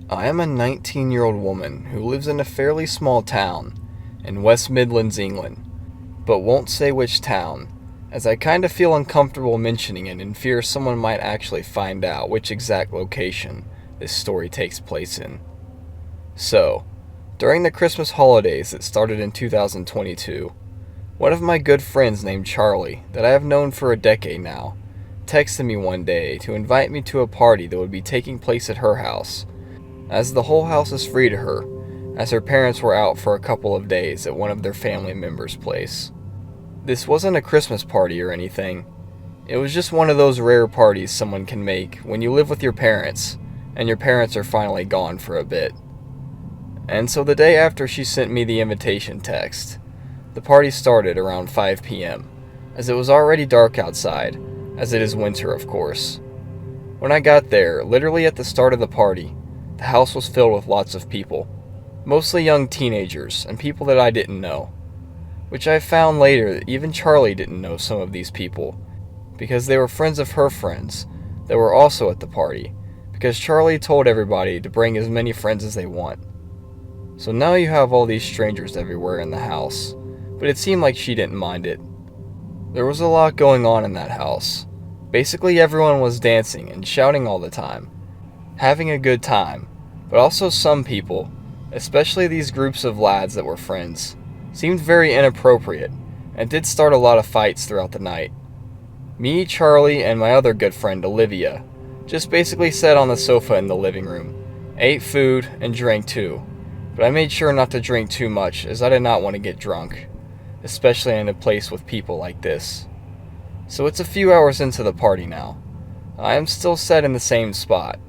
I am a 19-year-old woman who lives in a fairly small town in West Midlands, England, but won't say which town, as I kinda feel uncomfortable mentioning it and fear someone might actually find out which exact location this story takes place in. So, during the Christmas holidays that started in 2022, one of my good friends named Charlie, that I have known for a decade now, texted me one day to invite me to a party that would be taking place at her house, as the whole house is free to her, as her parents were out for a couple of days at one of their family members' place. This wasn't a Christmas party or anything. It was just one of those rare parties someone can make when you live with your parents, and your parents are finally gone for a bit. And so the day after she sent me the invitation text, the party started around 5 p.m., as it was already dark outside, as it is winter, of course. When I got there, literally at the start of the party, the house was filled with lots of people, mostly young teenagers and people that I didn't know, which I found later that even Charlie didn't know some of these people, because they were friends of her friends that were also at the party, because Charlie told everybody to bring as many friends as they want. So now you have all these strangers everywhere in the house, but it seemed like she didn't mind it. There was a lot going on in that house. Basically everyone was dancing and shouting all the time, having a good time, but also some people, especially these groups of lads that were friends, seemed very inappropriate and did start a lot of fights throughout the night. Me, Charlie, and my other good friend Olivia just basically sat on the sofa in the living room, ate food, and drank too, but I made sure not to drink too much as I did not want to get drunk, especially in a place with people like this. So it's a few hours into the party now. I am still sat in the same spot.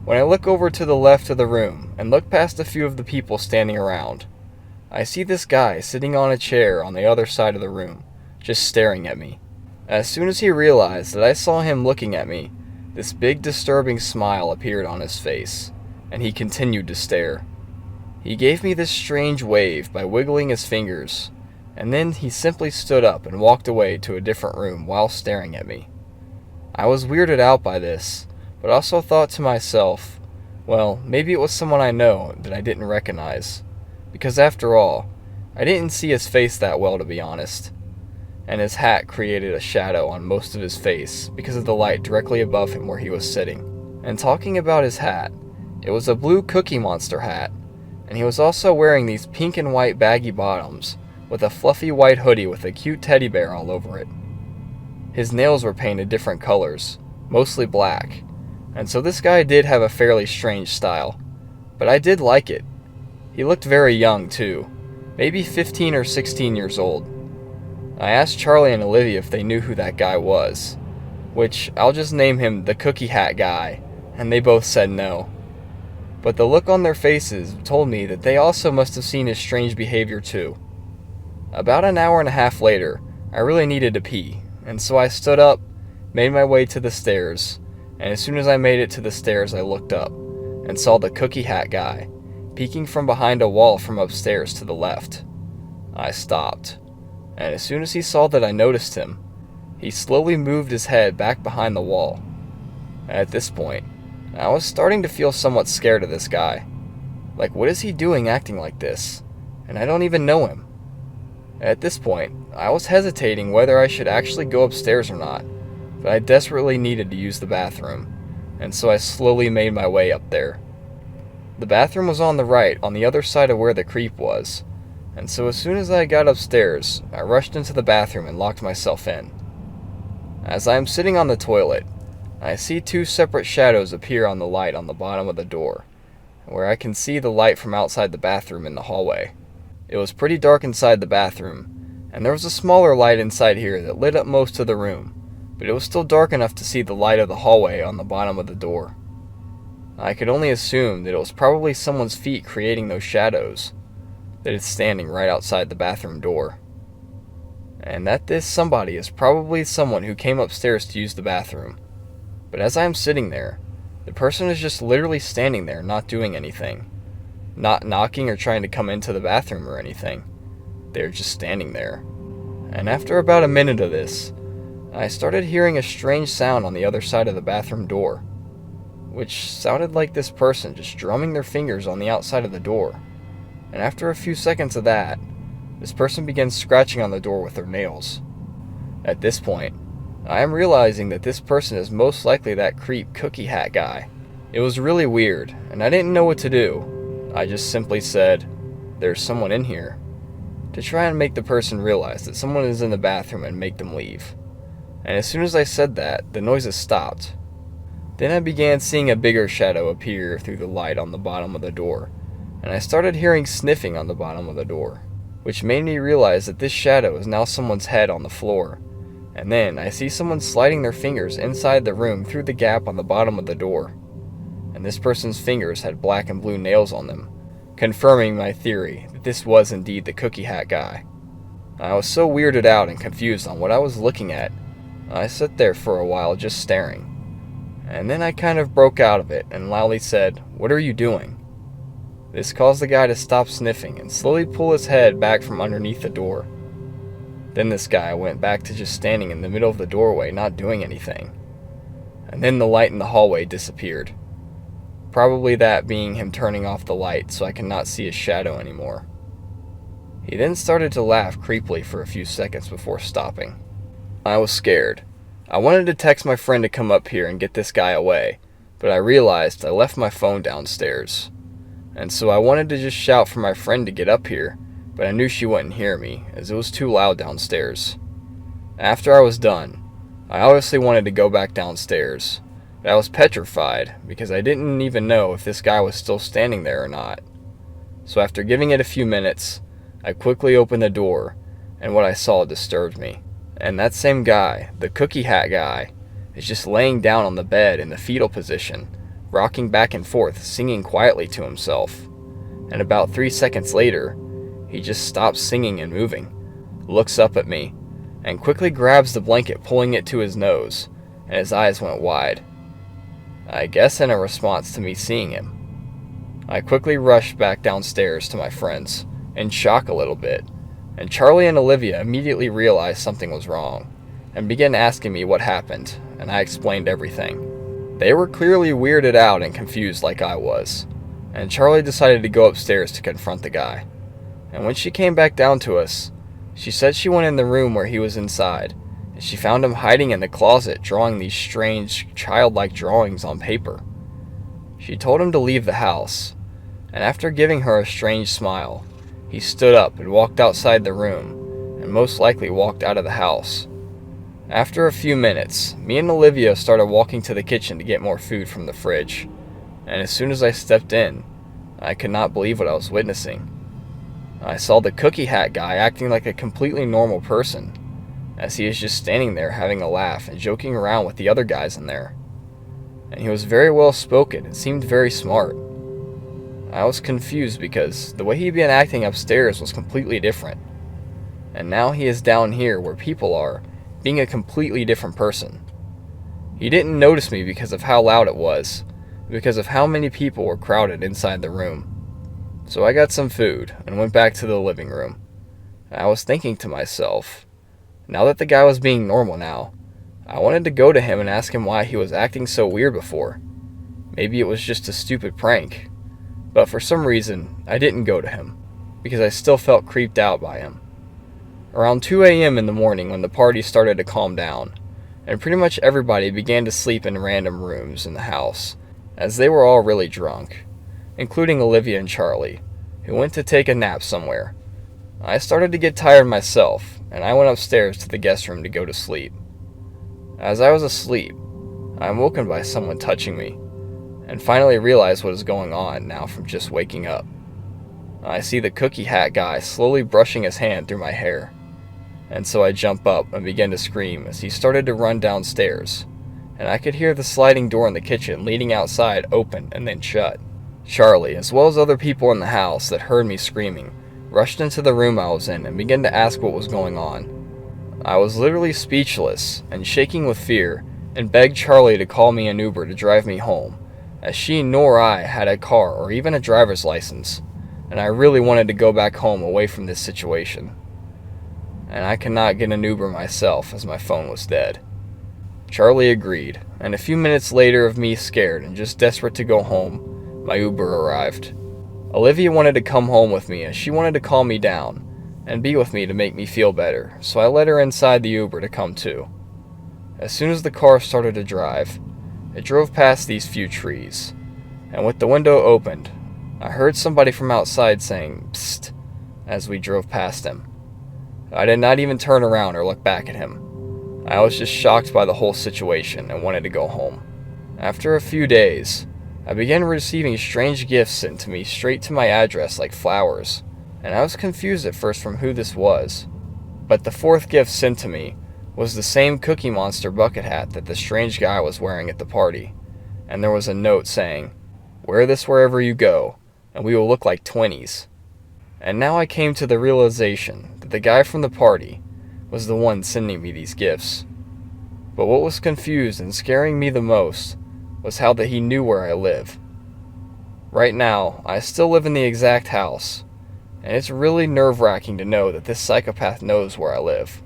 When I look over to the left of the room and look past a few of the people standing around, I see this guy sitting on a chair on the other side of the room, just staring at me. As soon as he realized that I saw him looking at me, this big disturbing smile appeared on his face, and he continued to stare. He gave me this strange wave by wiggling his fingers, and then he simply stood up and walked away to a different room while staring at me. I was weirded out by this, but also thought to myself, well, maybe it was someone I know that I didn't recognize, because after all, I didn't see his face that well, to be honest, and his hat created a shadow on most of his face because of the light directly above him where he was sitting. And talking about his hat, it was a blue Cookie Monster hat, and he was also wearing these pink and white baggy bottoms with a fluffy white hoodie with a cute teddy bear all over it. His nails were painted different colors, mostly black, and so this guy did have a fairly strange style, but I did like it. He looked very young too, maybe 15 or 16 years old. I asked Charlie and Olivia if they knew who that guy was, which I'll just name him the Cookie Hat Guy, and they both said no. But the look on their faces told me that they also must have seen his strange behavior too. About an hour and a half later, I really needed to pee, and so I stood up, made my way to the stairs, and as soon as I made it to the stairs I looked up, and saw the Cookie Hat Guy, peeking from behind a wall from upstairs to the left. I stopped, and as soon as he saw that I noticed him, he slowly moved his head back behind the wall. At this point, I was starting to feel somewhat scared of this guy. Like, what is he doing acting like this? And I don't even know him. At this point, I was hesitating whether I should actually go upstairs or not, but I desperately needed to use the bathroom, and so I slowly made my way up there. The bathroom was on the right, on the other side of where the creep was, and so as soon as I got upstairs, I rushed into the bathroom and locked myself in. As I am sitting on the toilet, I see two separate shadows appear on the light on the bottom of the door, where I can see the light from outside the bathroom in the hallway. It was pretty dark inside the bathroom, and there was a smaller light inside here that lit up most of the room, but it was still dark enough to see the light of the hallway on the bottom of the door. I could only assume that it was probably someone's feet creating those shadows, that is standing right outside the bathroom door, and that this somebody is probably someone who came upstairs to use the bathroom. But as I am sitting there, the person is just literally standing there, not doing anything. Not knocking or trying to come into the bathroom or anything. They're just standing there. And after about a minute of this, I started hearing a strange sound on the other side of the bathroom door. which sounded like this person just drumming their fingers on the outside of the door. And after a few seconds of that, this person begins scratching on the door with their nails. At this point, I am realizing that this person is most likely that creep cookie hat guy. It was really weird, and I didn't know what to do. I just simply said, "There's someone in here," to try and make the person realize that someone is in the bathroom and make them leave. And as soon as I said that, the noises stopped. Then I began seeing a bigger shadow appear through the light on the bottom of the door, and I started hearing sniffing on the bottom of the door, which made me realize that this shadow is now someone's head on the floor. And then I see someone sliding their fingers inside the room through the gap on the bottom of the door. And this person's fingers had black and blue nails on them, confirming my theory that this was indeed the cookie hat guy. I was so weirded out and confused on what I was looking at. I sat there for a while just staring. And then I kind of broke out of it and loudly said, "What are you doing?" This caused the guy to stop sniffing and slowly pull his head back from underneath the door. Then this guy went back to just standing in the middle of the doorway, not doing anything. And then the light in the hallway disappeared. Probably that being him turning off the light so I could not see his shadow anymore. He then started to laugh creepily for a few seconds before stopping. I was scared. I wanted to text my friend to come up here and get this guy away, but I realized I left my phone downstairs. And so I wanted to just shout for my friend to get up here, but I knew she wouldn't hear me, as it was too loud downstairs. After I was done, I obviously wanted to go back downstairs, but I was petrified because I didn't even know if this guy was still standing there or not. So after giving it a few minutes, I quickly opened the door, and what I saw disturbed me. And that same guy, the cookie hat guy, is just laying down on the bed in the fetal position, rocking back and forth, singing quietly to himself. And about 3 seconds later, he just stops singing and moving, looks up at me, and quickly grabs the blanket, pulling it to his nose, and his eyes went wide. I guess in a response to me seeing him. I quickly rushed back downstairs to my friends, in shock a little bit, and Charlie and Olivia immediately realized something was wrong, and began asking me what happened, and I explained everything. They were clearly weirded out and confused like I was, and Charlie decided to go upstairs to confront the guy. And when she came back down to us, she said she went in the room where he was inside, and she found him hiding in the closet drawing these strange, childlike drawings on paper. She told him to leave the house, and after giving her a strange smile, he stood up and walked outside the room, and most likely walked out of the house. After a few minutes, me and Olivia started walking to the kitchen to get more food from the fridge, and as soon as I stepped in, I could not believe what I was witnessing. I saw the cookie hat guy acting like a completely normal person, as he is just standing there having a laugh and joking around with the other guys in there. And he was very well spoken and seemed very smart. I was confused because the way he began acting upstairs was completely different. And now he is down here where people are, being a completely different person. He didn't notice me because of how loud it was, because of how many people were crowded inside the room. So I got some food and went back to the living room. I was thinking to myself, now that the guy was being normal now, I wanted to go to him and ask him why he was acting so weird before. Maybe it was just a stupid prank. But for some reason, I didn't go to him, because I still felt creeped out by him. Around 2 a.m. in the morning when the party started to calm down, and pretty much everybody began to sleep in random rooms in the house, as they were all really drunk, including Olivia and Charlie, who went to take a nap somewhere. I started to get tired myself, and I went upstairs to the guest room to go to sleep. As I was asleep, I am woken by someone touching me, and finally realize what is going on now from just waking up. I see the cookie hat guy slowly brushing his hand through my hair, and so I jump up and begin to scream as he started to run downstairs, and I could hear the sliding door in the kitchen leading outside open and then shut. Charlie, as well as other people in the house that heard me screaming, rushed into the room I was in and began to ask what was going on. I was literally speechless and shaking with fear and begged Charlie to call me an Uber to drive me home, as she nor I had a car or even a driver's license, and I really wanted to go back home away from this situation. And I could not get an Uber myself as my phone was dead. Charlie agreed, and a few minutes later of me scared and just desperate to go home, my Uber arrived. Olivia wanted to come home with me as she wanted to calm me down and be with me to make me feel better, so I let her inside the Uber to come too. As soon as the car started to drive, it drove past these few trees, and with the window opened, I heard somebody from outside saying, "Psst," as we drove past him. I did not even turn around or look back at him. I was just shocked by the whole situation and wanted to go home. After a few days, I began receiving strange gifts sent to me straight to my address like flowers, and I was confused at first from who this was. But the fourth gift sent to me was the same Cookie Monster bucket hat that the strange guy was wearing at the party, and there was a note saying, "Wear this wherever you go, and we will look like twinnies." And now I came to the realization that the guy from the party was the one sending me these gifts. But what was confused and scaring me the most was how that he knew where I live. Right now, I still live in the exact house, and it's really nerve-wracking to know that this psychopath knows where I live.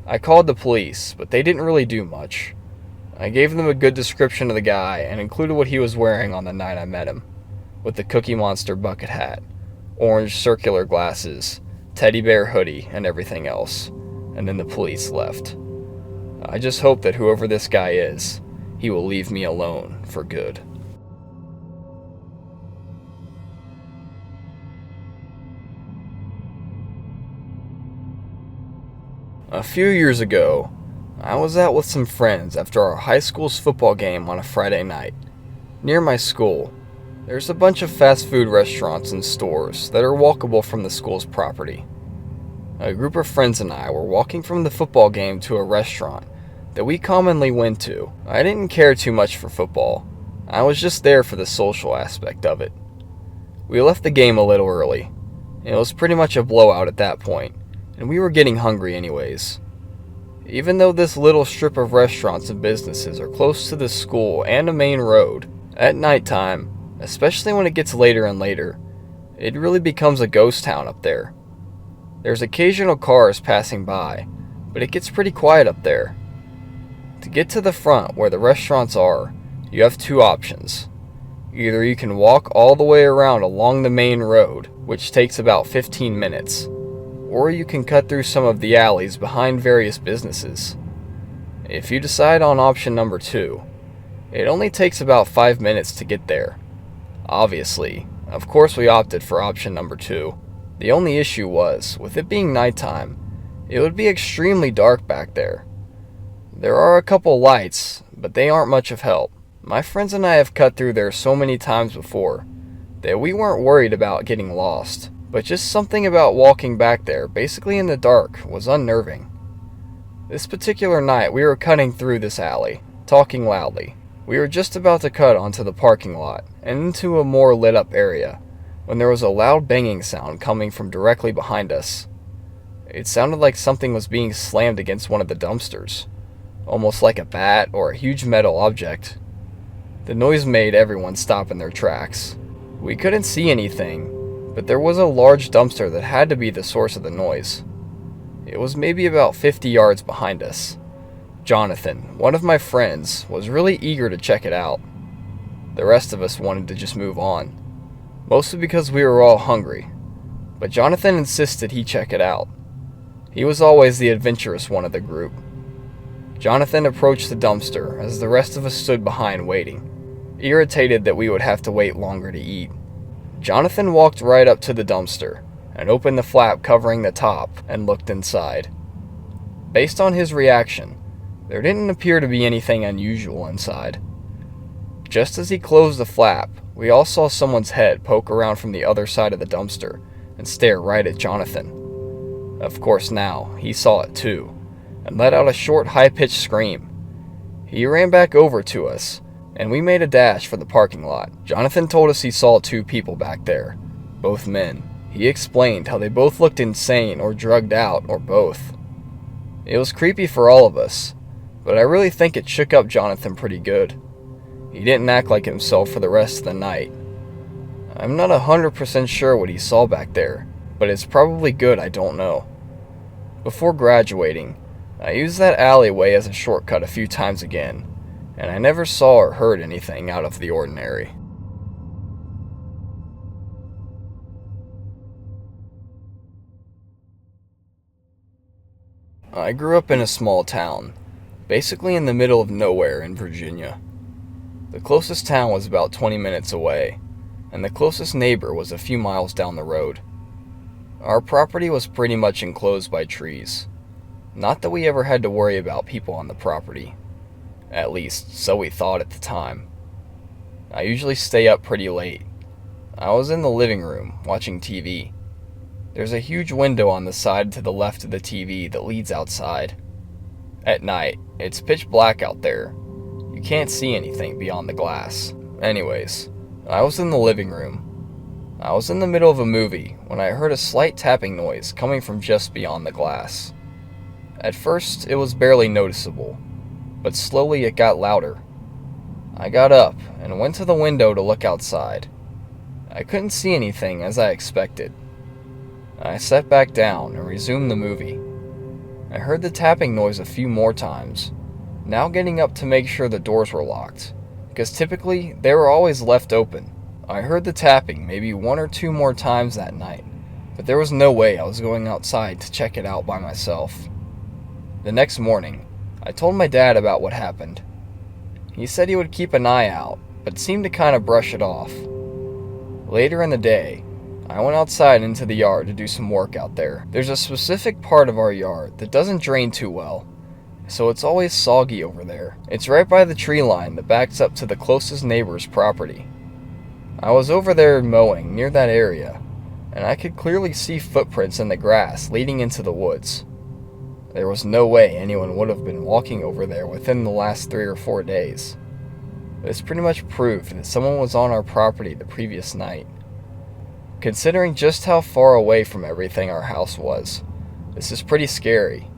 I called the police, but they didn't really do much. I gave them a good description of the guy and included what he was wearing on the night I met him, with the Cookie Monster bucket hat, orange circular glasses, teddy bear hoodie, and everything else, and then the police left. I just hope that whoever this guy is, he will leave me alone for good. A few years ago, I was out with some friends after our high school's football game on a Friday night. Near my school, there's a bunch of fast food restaurants and stores that are walkable from the school's property. A group of friends and I were walking from the football game to a restaurant that we commonly went to. I didn't care too much for football. I was just there for the social aspect of it. We left the game a little early. It was pretty much a blowout at that point, and we were getting hungry anyways. Even though this little strip of restaurants and businesses are close to the school and a main road, at nighttime, especially when it gets later and later, it really becomes a ghost town up there. There's occasional cars passing by, but it gets pretty quiet up there. To get to the front where the restaurants are, you have two options. Either you can walk all the way around along the main road, which takes about 15 minutes, or you can cut through some of the alleys behind various businesses. If you decide on option number 2, it only takes about 5 minutes to get there. Obviously, of course we opted for option number 2. The only issue was, with it being nighttime, it would be extremely dark back there. There are a couple lights, but they aren't much of help. My friends and I have cut through there so many times before that we weren't worried about getting lost, but just something about walking back there, basically in the dark, was unnerving. This particular night, we were cutting through this alley, talking loudly. We were just about to cut onto the parking lot and into a more lit up area when there was a loud banging sound coming from directly behind us. It sounded like something was being slammed against one of the dumpsters, almost like a bat or a huge metal object. The noise made everyone stop in their tracks. We couldn't see anything, but there was a large dumpster that had to be the source of the noise. It was maybe about 50 yards behind us. Jonathan, one of my friends, was really eager to check it out. The rest of us wanted to just move on, mostly because we were all hungry, but Jonathan insisted he check it out. He was always the adventurous one of the group. Jonathan approached the dumpster as the rest of us stood behind waiting, irritated that we would have to wait longer to eat. Jonathan walked right up to the dumpster and opened the flap covering the top and looked inside. Based on his reaction, there didn't appear to be anything unusual inside. Just as he closed the flap, we all saw someone's head poke around from the other side of the dumpster and stare right at Jonathan. Of course now, he saw it too, and let out a short, high-pitched scream. He ran back over to us, and we made a dash for the parking lot. Jonathan told us he saw 2 people back there, both men. He explained how they both looked insane or drugged out or both. It was creepy for all of us, but I really think it shook up Jonathan pretty good. He didn't act like himself for the rest of the night. I'm not 100% sure what he saw back there, but it's probably good I don't know. Before graduating, I used that alleyway as a shortcut a few times again, and I never saw or heard anything out of the ordinary. I grew up in a small town, basically in the middle of nowhere in Virginia. The closest town was about 20 minutes away, and the closest neighbor was a few miles down the road. Our property was pretty much enclosed by trees. Not that we ever had to worry about people on the property. At least, so we thought at the time. I usually stay up pretty late. I was in the living room, watching TV. There's a huge window on the side to the left of the TV that leads outside. At night, it's pitch black out there. You can't see anything beyond the glass. Anyways, I was in the living room. I was in the middle of a movie when I heard a slight tapping noise coming from just beyond the glass. At first, it was barely noticeable, but slowly it got louder. I got up and went to the window to look outside. I couldn't see anything as I expected. I sat back down and resumed the movie. I heard the tapping noise a few more times, now getting up to make sure the doors were locked, because typically they were always left open. I heard the tapping maybe 1 or 2 more times that night, but there was no way I was going outside to check it out by myself. The next morning, I told my dad about what happened. He said he would keep an eye out, but seemed to kind of brush it off. Later in the day, I went outside into the yard to do some work out there. There's a specific part of our yard that doesn't drain too well, so it's always soggy over there. It's right by the tree line that backs up to the closest neighbor's property. I was over there mowing near that area, and I could clearly see footprints in the grass leading into the woods. There was no way anyone would have been walking over there within the last 3 or 4 days. This pretty much proved that someone was on our property the previous night. Considering just how far away from everything our house was, this is pretty scary.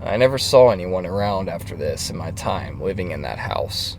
I never saw anyone around after this in my time living in that house.